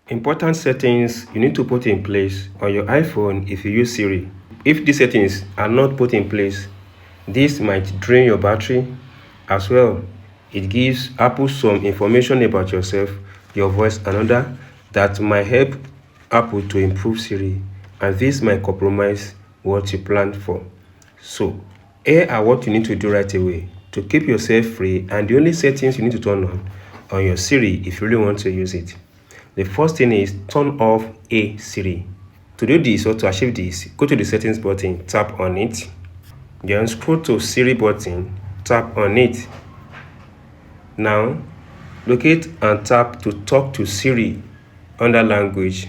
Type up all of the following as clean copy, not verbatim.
Important settings you need to put in place on your iPhone if you use Siri. If these settings are not put in place, this might drain your battery. As well, it gives Apple some information about yourself, your voice, and other that might help Apple to improve Siri, and this might compromise what you planned for. So, here are what you need to do right away to keep yourself free, and the only settings you need to turn on your Siri if you really want to use it. The first thing is turn off Hey Siri. To do this or to achieve this, go to the settings button, tap on it. Then scroll to Siri button, tap on it. Now, locate and tap to talk to Siri under language.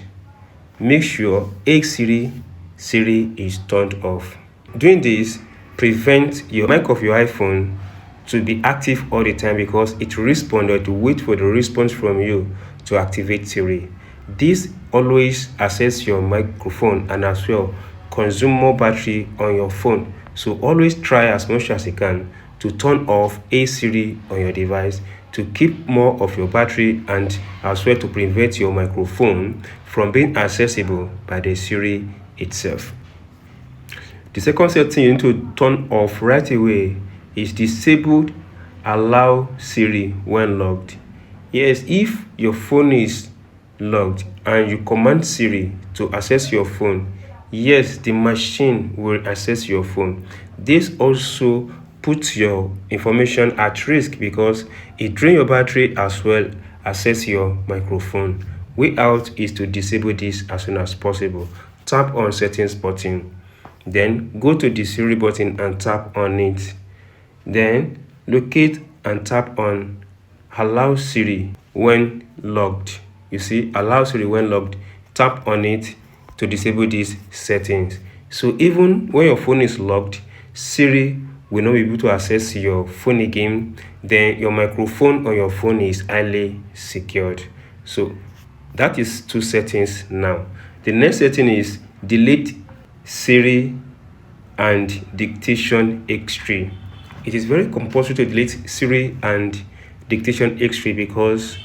Make sure Hey Siri is turned off. Doing this prevents your mic of your iPhone to be active all the time because it will respond or to wait for the response from you to activate Siri. This always access your microphone and as well consume more battery on your phone. So always try as much as you can to turn off Hey Siri on your device to keep more of your battery and as well to prevent your microphone from being accessible by the Siri itself. The second setting you need to turn off right away is disabled allow Siri when locked. Yes, if your phone is locked and you command Siri to access your phone, yes, the machine will access your phone. This also puts your information at risk because it drains your battery as well access your microphone. Way out is to disable this as soon as possible. Tap on settings button. Then go to the Siri button and tap on it. Then locate and tap on allow Siri when locked. You see, allow Siri when locked. Tap on it to disable these settings. So even when your phone is locked, Siri will not be able to access your phone again. Then your microphone on your phone is highly secured. So that is two settings now. The next setting is delete Siri and dictation X3. It is very compulsory to delete Siri and dictation X3 because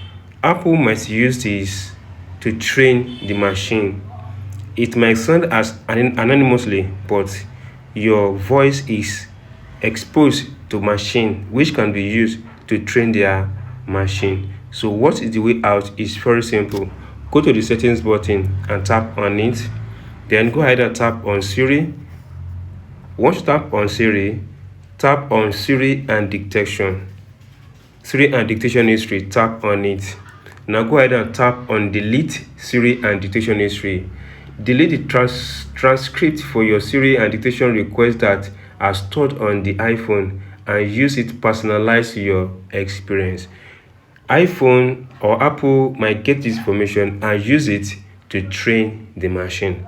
Apple might use this to train the machine. It might sound as anonymously, but your voice is exposed to machine which can be used to train their machine. So what is the way out is very simple. Go to the settings button and tap on it. Then go ahead and tap on Siri. Once you tap on Siri, tap on Siri and dictation. Siri and dictation history, tap on it. Now go ahead and tap on delete Siri and dictation history. Delete the transcript for your Siri and dictation request that are stored on the iPhone and use it to personalize your experience. iPhone or Apple might get this information and use it to train the machine.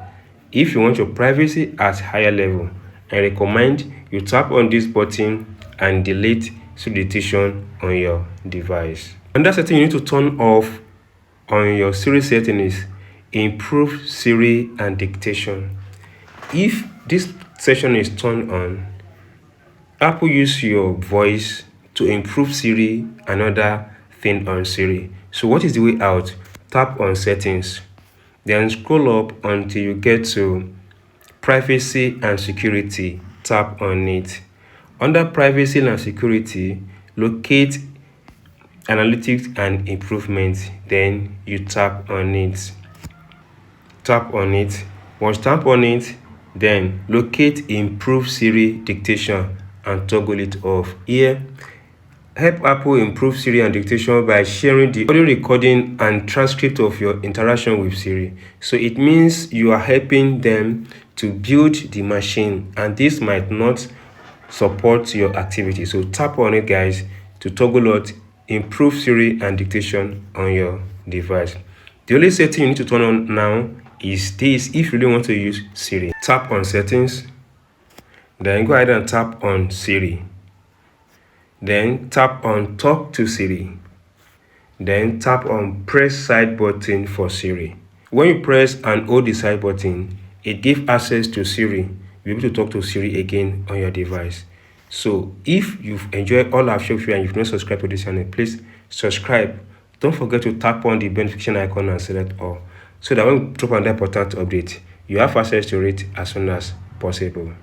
If you want your privacy at higher level, I recommend you tap on this button and delete Siri dictation on your device. Another setting you need to turn off on your Siri setting is improve Siri and dictation. If this section is turned on, Apple use your voice to improve Siri and other thing on Siri. So what is the way out? Tap on settings. Then scroll up until you get to privacy and security. Tap on it. Under privacy and security, locate analytics and improvement. Then you tap on it. Tap on it. Once tap on it, then locate improve Siri dictation and toggle it off. Here, help Apple improve Siri and dictation by sharing the audio recording and transcript of your interaction with Siri. So it means you are helping them to build the machine, and this might not support your activity. So tap on it, guys, to toggle out improve Siri and dictation on your device. The only setting you need to turn on now is this if you really want to use Siri. Tap on settings, then go ahead and tap on Siri. Then tap on talk to Siri. Then tap on press side button for Siri. When you press and hold the side button, it gives access to Siri. You'll be able to talk to Siri again on your device. So if you've enjoyed all our show and you've not subscribed to this channel, please subscribe. don't forget to tap on the bell notification icon and select all, so that when we drop another important update, you have access to it as soon as possible.